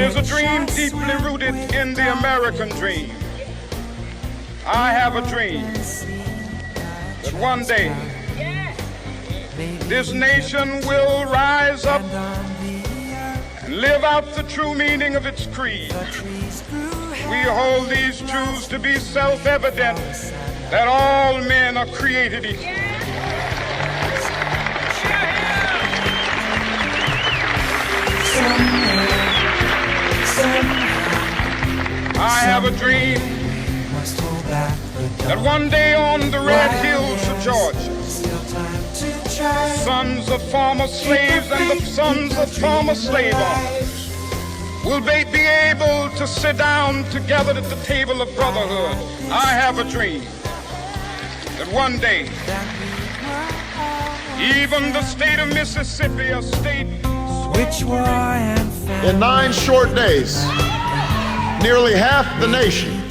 is a dream deeply rooted in the American dream. I have a dream that one day this nation will rise up and live out the true meaning of its creed. We hold these truths to be self-evident, that all men are created equal. I have a dream that one day on the red hills of Georgia, sons of former slaves and the sons of former slave owners will be able to sit down together at the table of brotherhood. I have a dream that one day even the state of Mississippi, a state in 9 short days, nearly half the nation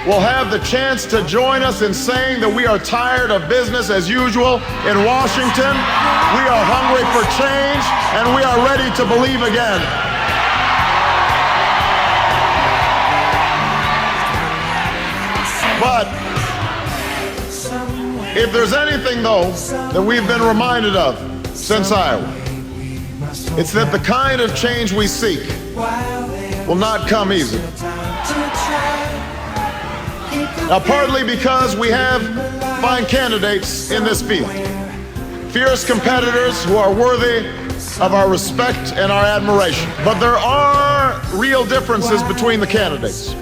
will have the chance to join us in saying that we are tired of business as usual in Washington. We are hungry for change, and we are ready to believe again. But if there's anything, though, that we've been reminded of since Iowa, it's that the kind of change we seek will not come easy. Now, partly because we have fine candidates in this field, fierce competitors who are worthy of our respect and our admiration. But there are real differences between the candidates.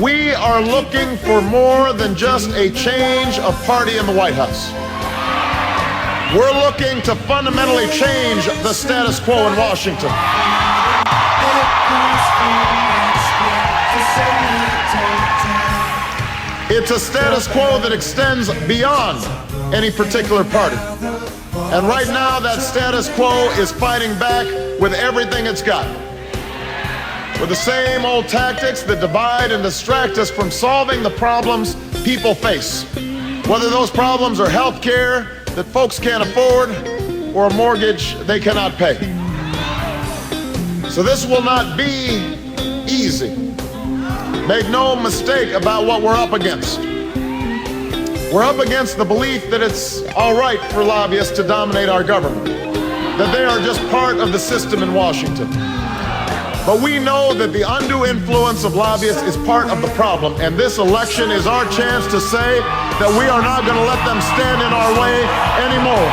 We are looking for more than just a change of party in the White House. We're looking to fundamentally change the status quo in Washington. It's a status quo that extends beyond any particular party. And right now, that status quo is fighting back with everything it's got, with the same old tactics that divide and distract us from solving the problems people face, whether those problems are health care that folks can't afford or a mortgage they cannot pay. So this will not be easy. Make no mistake about what we're up against. We're up against the belief that it's all right for lobbyists to dominate our government, that they are just part of the system in Washington. But we know that the undue influence of lobbyists is part of the problem, and this election is our chance to say that we are not going to let them stand in our way anymore.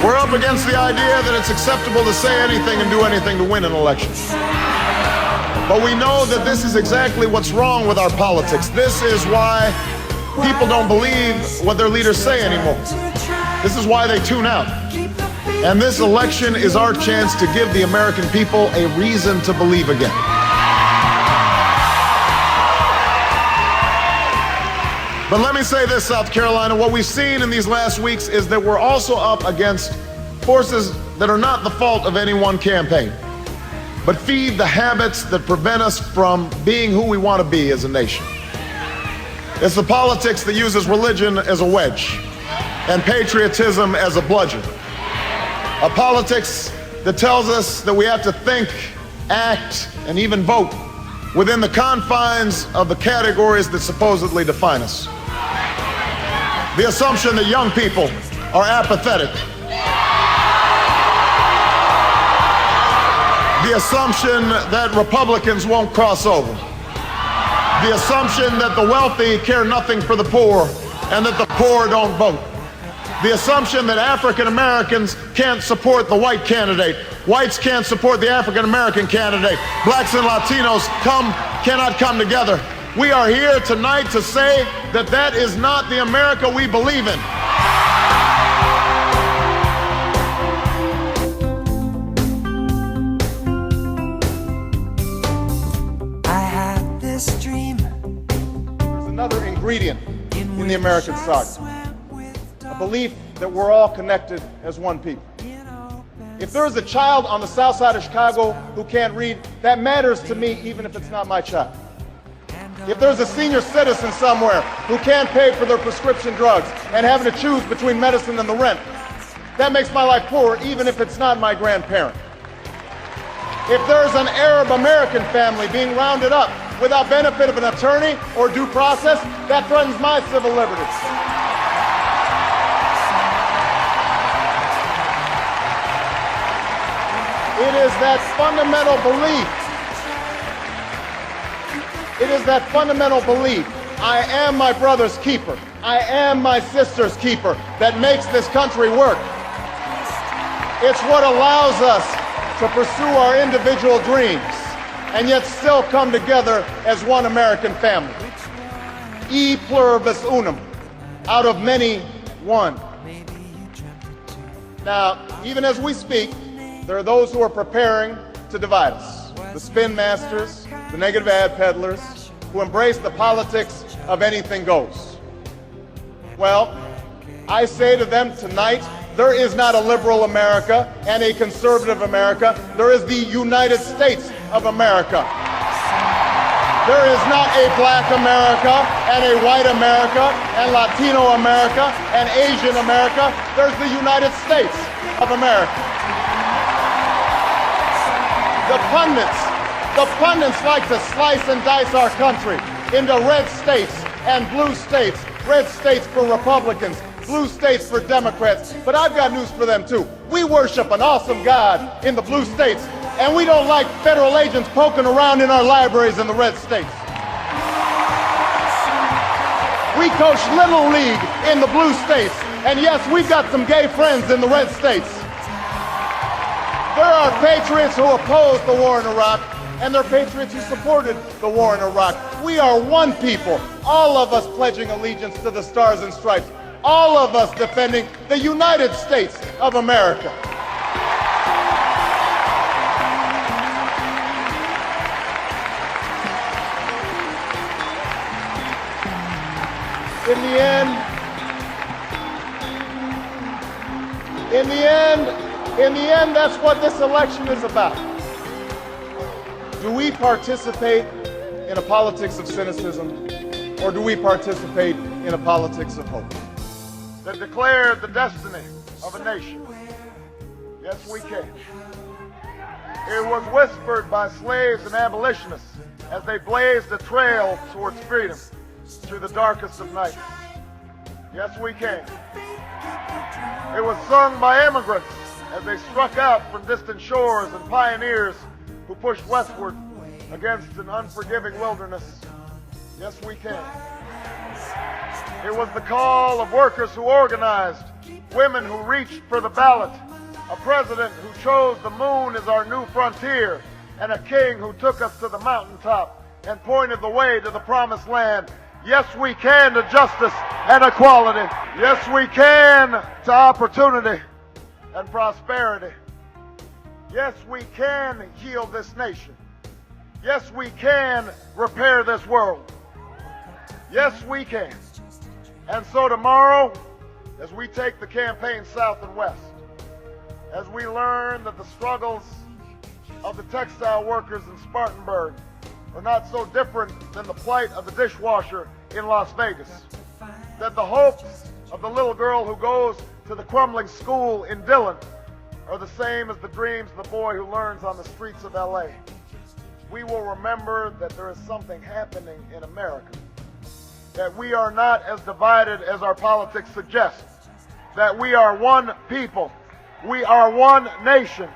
We're up against the idea that it's acceptable to say anything and do anything to win an election. But we know that this is exactly what's wrong with our politics. This is why people don't believe what their leaders say anymore. This is why they tune out. And this election is our chance to give the American people a reason to believe again. But let me say this, South Carolina, what we've seen in these last weeks is that we're also up against forces that are not the fault of any one campaign, but feed the habits that prevent us from being who we want to be as a nation. It's the politics that uses religion as a wedge and patriotism as a bludgeon. A politics that tells us that we have to think, act, and even vote within the confines of the categories that supposedly define us. The assumption that young people are apathetic. The assumption that Republicans won't cross over. The assumption that the wealthy care nothing for the poor and that the poor don't vote. The assumption that African Americans can't support the white candidate. Whites can't support the African American candidate. Blacks and Latinos cannot come together. We are here tonight to say that that is not the America we believe in. I had this dream. There's another ingredient in the American saga. A belief that we're all connected as one people. If there's a child on the south side of Chicago who can't read, that matters to me even if it's not my child. If there's a senior citizen somewhere who can't pay for their prescription drugs and having to choose between medicine and the rent, that makes my life poorer, even if it's not my grandparent. If there's an Arab American family being rounded up without benefit of an attorney or due process, that threatens my civil liberties. It is that fundamental belief. It is that fundamental belief, I am my brother's keeper, I am my sister's keeper, that makes this country work. It's what allows us to pursue our individual dreams and yet still come together as one American family. E pluribus unum, out of many, one. Now, even as we speak, there are those who are preparing to divide us. The spin masters, the negative ad peddlers, who embrace the politics of anything goes. Well, I say to them tonight, there is not a liberal America and a conservative America. There is the United States of America. There is not a black America and a white America and Latino America and Asian America. There's the United States of America. The pundits like to slice and dice our country into red states and blue states. Red states for Republicans, blue states for Democrats. But I've got news for them too. We worship an awesome God in the blue states, and we don't like federal agents poking around in our libraries in the red states. We coach Little League in the blue states, and yes, we've got some gay friends in the red states. There are patriots who opposed the war in Iraq, and there are patriots who supported the war in Iraq. We are one people, all of us pledging allegiance to the Stars and Stripes, all of us defending the United States of America. In the end, that's what this election is about. Do we participate in a politics of cynicism, or do we participate in a politics of hope that declared the destiny of a nation? Yes, we can. It was whispered by slaves and abolitionists as they blazed a trail towards freedom through the darkest of nights. Yes, we can. It was sung by immigrants as they struck out from distant shores and pioneers who pushed westward against an unforgiving wilderness. Yes, we can. It was the call of workers who organized, women who reached for the ballot, a president who chose the moon as our new frontier, and a king who took us to the mountaintop and pointed the way to the promised land. Yes, we can to justice and equality. Yes, we can to opportunity and prosperity. Yes, we can heal this nation. Yes, we can repair this world. Yes, we can. And so tomorrow, as we take the campaign south and west, as we learn that the struggles of the textile workers in Spartanburg are not so different than the plight of the dishwasher in Las Vegas, that the hopes of the little girl who goes to the crumbling school in Dillon are the same as the dreams of the boy who learns on the streets of LA. We will remember that there is something happening in America, that we are not as divided as our politics suggests, that we are one people, we are one nation,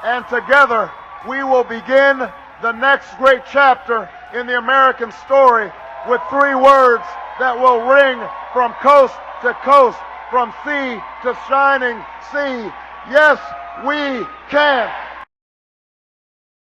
and together we will begin the next great chapter in the American story with three words that will ring from coast to coast, from sea to shining sea. Yes, we can.